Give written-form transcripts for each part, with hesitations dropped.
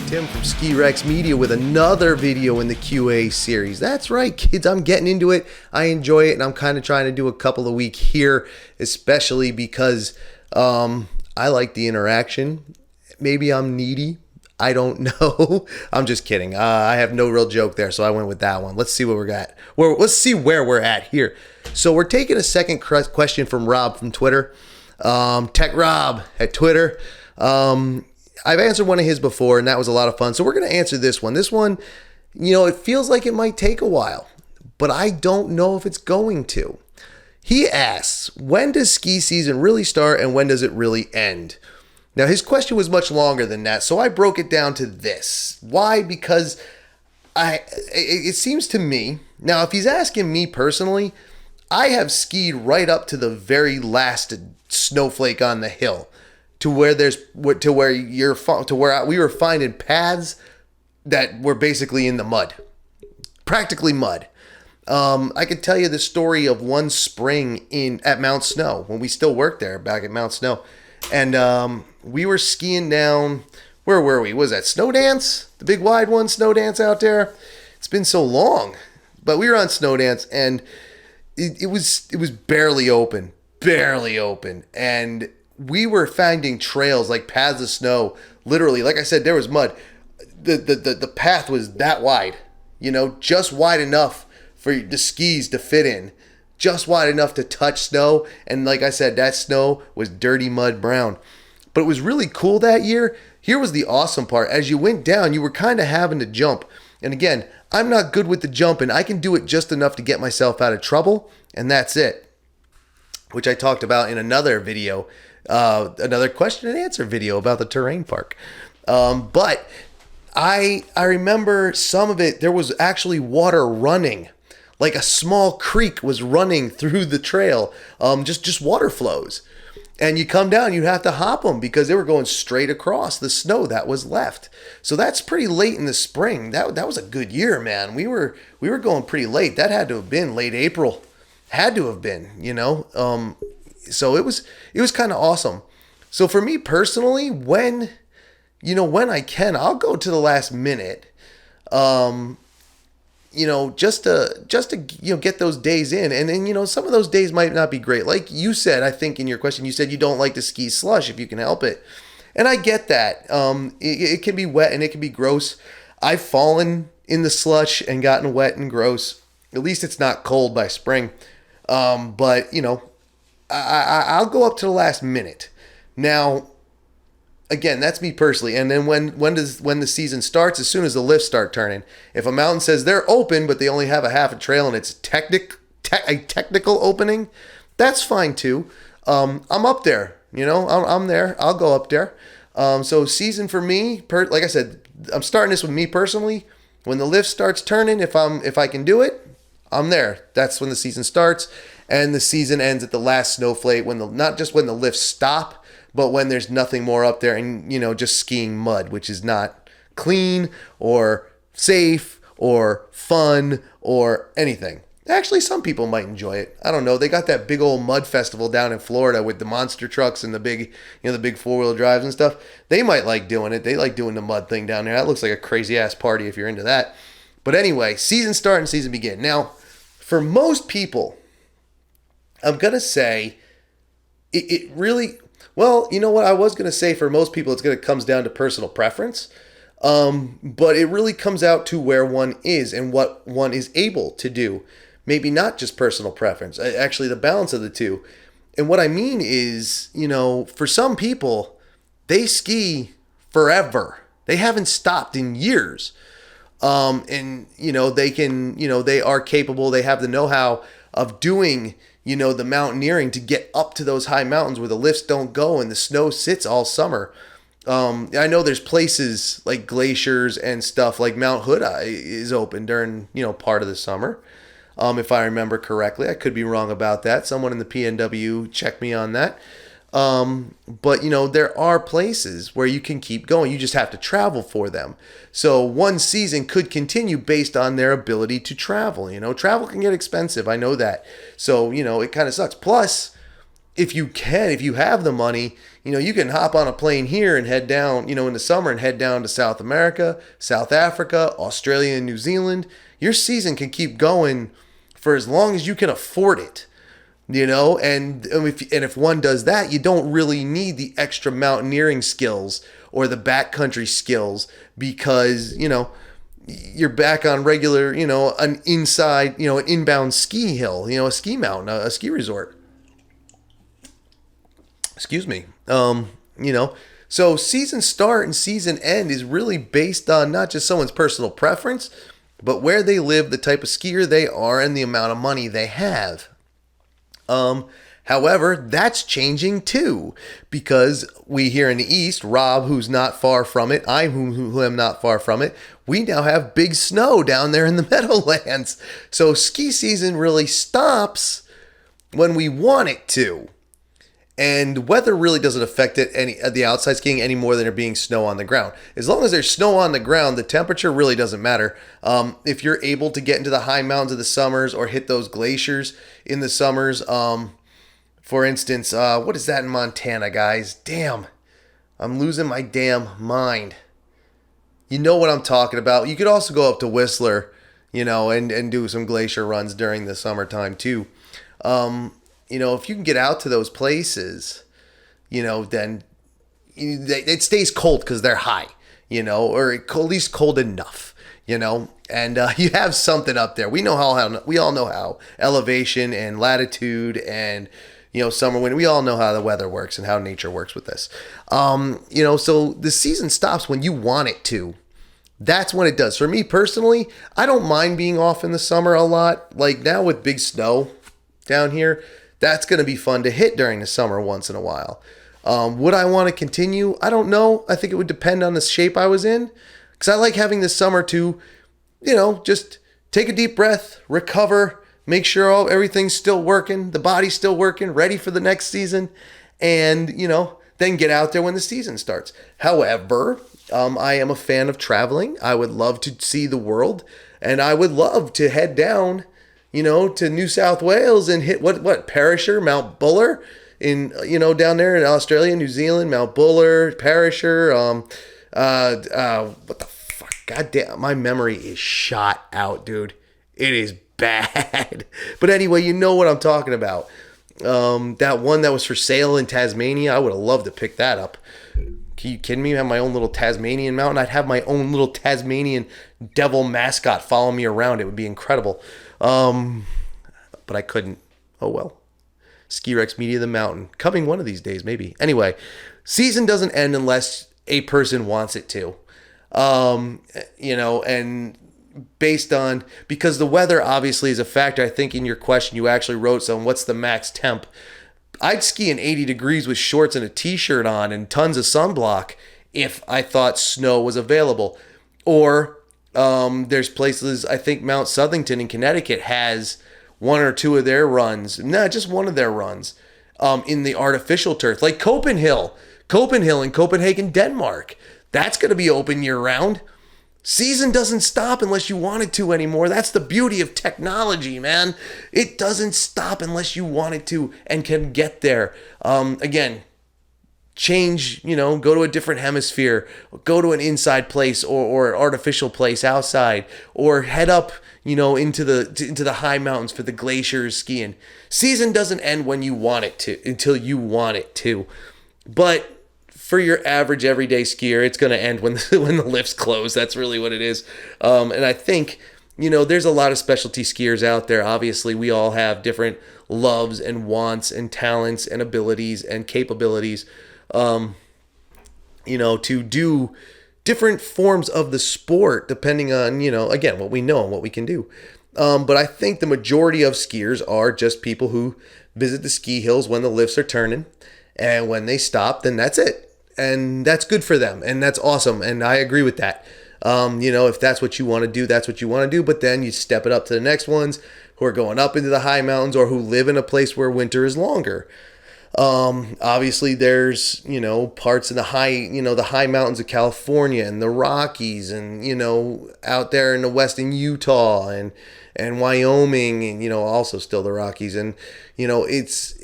Tim from Ski Rex Media with another video in the QA series. That's right, kids, I'm getting into it. I enjoy it, and I'm kind of trying to do a couple a week here, especially because I like the interaction. Maybe I'm needy. I don't know. I'm just kidding. I have no real joke there, so I went with that one. Let's see what we got. Let's see where we're at here. So we're taking a second question from Rob from Twitter. Tech Rob at Twitter. I've answered one of his before, and that was a lot of fun. So we're going to answer this one. This one, it feels like it might take a while, but I don't know if it's going to. He asks, when does ski season really start and when does it really end? Now, his question was much longer than that, so I broke it down to this. Why? Because it seems to me, now if he's asking me personally, I have skied right up to the very last snowflake on the hill. To where we were finding paths that were basically in the mud, practically mud. I could tell you the story of one spring at Mount Snow when we still worked there back at Mount Snow, and we were skiing down. Where were we? Was that Snow Dance? The big wide one, Snow Dance out there. It's been so long, but we were on Snow Dance, and it was barely open, and we were finding trails, like paths of snow. Literally, like I said, there was mud. The path was that wide, just wide enough for the skis to fit in, just wide enough to touch snow. And like I said, that snow was dirty mud brown. But it was really cool that year. Here was the awesome part. As you went down, you were kind of having to jump. And again, I'm not good with the jumping. I can do it just enough to get myself out of trouble, and that's it, which I talked about in another video. Another question and answer video about the terrain park. But I remember some of it, there was actually water running, like a small creek was running through the trail, just water flows. And you come down, you have to hop them because they were going straight across the snow that was left. So that's pretty late in the spring. That was a good year, man. We were going pretty late. That had to have been late April. Had to have been, So it was kind of awesome. So for me personally, when I can, I'll go to the last minute, just to get those days in. And then, some of those days might not be great. Like you said, I think in your question, you said you don't like to ski slush if you can help it. And I get that. It can be wet and it can be gross. I've fallen in the slush and gotten wet and gross. At least it's not cold by spring. But I'll go up to the last minute. Now, again, that's me personally. And then when the season starts, as soon as the lifts start turning, if a mountain says they're open, but they only have a half a trail and it's a technical opening, that's fine too. I'm up there, I'm there. I'll go up there. So season for me, like I said, I'm starting this with me personally. When the lift starts turning, if I can do it, I'm there. That's when the season starts. And the season ends at the last snowflake, not just when the lifts stop, but when there's nothing more up there and, just skiing mud, which is not clean or safe or fun or anything. Actually, some people might enjoy it. I don't know. They got that big old mud festival down in Florida with the monster trucks and the big 4-wheel drives and stuff. They might like doing it. They like doing the mud thing down there. That looks like a crazy ass party if you're into that. But anyway, season start and season begin. Now, for most people, I'm going to say it really, well, you know what? I was going to say for most people, comes down to personal preference. But it really comes out to where one is and what one is able to do. Maybe not just personal preference, actually the balance of the two. And what I mean is, for some people, they ski forever. They haven't stopped in years. And they are capable, they have the know-how of doing, the mountaineering to get up to those high mountains where the lifts don't go and the snow sits all summer. I know there's places like glaciers and stuff like Mount Hood is open during, part of the summer. If I remember correctly, I could be wrong about that. Someone in the PNW check me on that. But there are places where you can keep going. You just have to travel for them. So one season could continue based on their ability to travel. Travel can get expensive. I know that. So, it kind of sucks. Plus, if you have the money, you can hop on a plane here and head down, in the summer and head down to South America, South Africa, Australia, and New Zealand. Your season can keep going for as long as you can afford it. And if one does that, you don't really need the extra mountaineering skills or the backcountry skills because, you're back on regular, an inbound ski hill, a ski mountain, a ski resort. Excuse me. So season start and season end is really based on not just someone's personal preference, but where they live, the type of skier they are, and the amount of money they have. However, that's changing too, because we here in the East, Rob, who's not far from it, I, who am not far from it, we now have big snow down there in the Meadowlands. So ski season really stops when we want it to. And weather really doesn't affect the outside skiing any more than there being snow on the ground. As long as there's snow on the ground, the temperature really doesn't matter. If you're able to get into the high mountains of the summers or hit those glaciers in the summers, for instance, what is that in Montana, guys? Damn, I'm losing my damn mind. You know what I'm talking about. You could also go up to Whistler, and do some glacier runs during the summertime too. If you can get out to those places, then it stays cold because they're high, or at least cold enough, and you have something up there. We all know how elevation and latitude and, summer, winter, we all know how the weather works and how nature works with this. So the season stops when you want it to. That's when it does. For me personally, I don't mind being off in the summer a lot. Like now with big snow down here, that's going to be fun to hit during the summer once in a while. Would I want to continue? I don't know. I think it would depend on the shape I was in. Because I like having this summer to, just take a deep breath, recover, make sure everything's still working, the body's still working, ready for the next season, and, then get out there when the season starts. However, I am a fan of traveling. I would love to see the world, and I would love to head down to New South Wales and hit Perisher, Mount Buller down there in Australia, New Zealand, Mount Buller, Perisher, what the fuck? God damn, my memory is shot out, dude. It is bad. But anyway, you know what I'm talking about. That one that was for sale in Tasmania, I would have loved to pick that up. Are you kidding me? I have my own little Tasmanian mountain. I'd have my own little Tasmanian devil mascot follow me around. It would be incredible. But I couldn't. Oh well. Ski Rex Media the Mountain. Coming one of these days, maybe. Anyway, season doesn't end unless a person wants it to. And based on, because the weather obviously is a factor. I think in your question you actually wrote some, what's the max temp? I'd ski in 80 degrees with shorts and a t-shirt on and tons of sunblock if I thought snow was available. Or there's places, I think Mount Southington in Connecticut has one or two of their runs, just one of their runs, in the artificial turf, like Copenhill in Copenhagen, Denmark. That's going to be open year round. Season doesn't stop unless you want it to anymore. That's the beauty of technology, man. It doesn't stop unless you want it to and can get there. Again, change, go to a different hemisphere, go to an inside place or an artificial place outside, or head up, into the high mountains for the glaciers skiing. Season doesn't end when you want it to, until you want it to. But for your average everyday skier, it's going to end when the lifts close. That's really what it is. And I think, there's a lot of specialty skiers out there. Obviously, we all have different loves and wants and talents and abilities and capabilities, to do different forms of the sport depending on, again, what we know and what we can do. But I think the majority of skiers are just people who visit the ski hills when the lifts are turning, and when they stop, then that's it. And that's good for them, and that's awesome, and I agree with that. If that's what you want to do, that's what you want to do, but then you step it up to the next ones who are going up into the high mountains or who live in a place where winter is longer. Obviously there's, parts in the high mountains of California and the Rockies and, out there in the west in Utah and Wyoming and, also still the Rockies. And, it's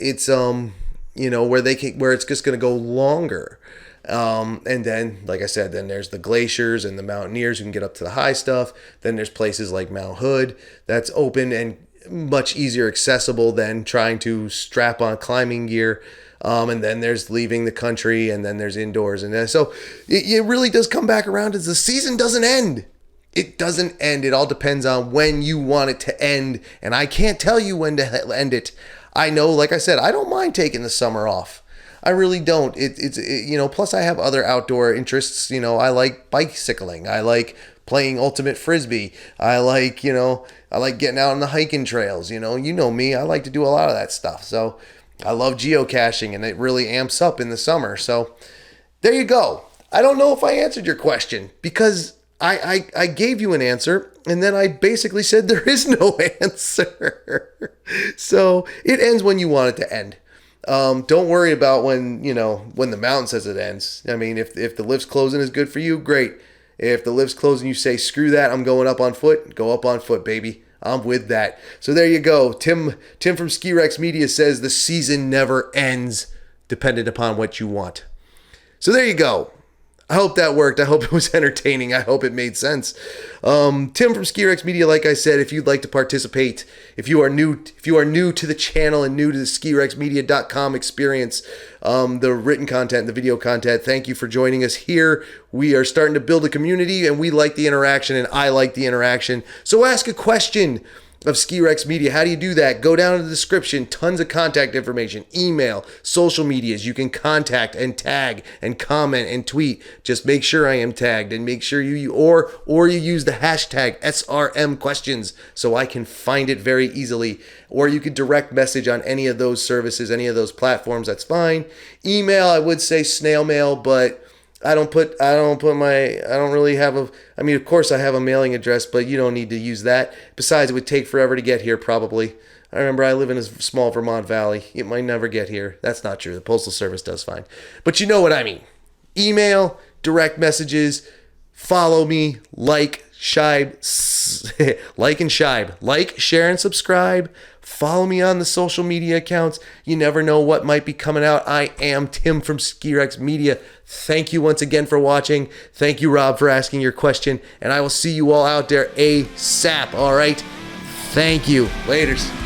where it's just going to go longer. And then, like I said, then there's the glaciers and the mountaineers who can get up to the high stuff. Then there's places like Mount Hood that's open and much easier accessible than trying to strap on climbing gear. And then there's leaving the country, and then there's indoors. And then, so it really does come back around as the season doesn't end. It doesn't end. It all depends on when you want it to end. And I can't tell you when to end it. I know, like I said, I don't mind taking the summer off. I really don't. Plus I have other outdoor interests. I like bicycling. I like playing ultimate frisbee. I like getting out on the hiking trails. You know me. I like to do a lot of that stuff. So I love geocaching, and it really amps up in the summer. So there you go. I don't know if I answered your question because I gave you an answer, and then I basically said there is no answer. So it ends when you want it to end. Don't worry about when the mountain says it ends. I mean, if the lift's closing is good for you, great. If the lift's closing, you say, screw that, I'm going up on foot, go up on foot, baby. I'm with that. So there you go. Tim from Ski Rex Media says the season never ends, dependent upon what you want. So there you go. I hope that worked. I hope it was entertaining. I hope it made sense. Tim from Ski Rex Media, like I said, if you'd like to participate, if you are new to the channel and new to the skirexmedia.com experience, the written content, the video content, thank you for joining us here. We are starting to build a community, and we like the interaction, and I like the interaction. So ask a question of Ski Rex Media. How do you do that? Go down to the description. Tons of contact information, email, social medias. You can contact and tag and comment and tweet. Just make sure I am tagged, and make sure you use the hashtag SRM questions so I can find it very easily. Or you could direct message on any of those services, any of those platforms. That's fine. Email, I would say snail mail, but I don't really have of course I have a mailing address, but you don't need to use that. Besides, it would take forever to get here probably. I remember I live in a small Vermont valley. It might never get here. That's not true. The Postal Service does fine. But you know what I mean. Email, direct messages, follow me, like and shibe. Like, share, and subscribe. Follow me on the social media accounts. You never know what might be coming out. I am Tim from Ski Rex Media. Thank you once again for watching. Thank you, Rob, for asking your question. And I will see you all out there ASAP. All right? Thank you. Laters.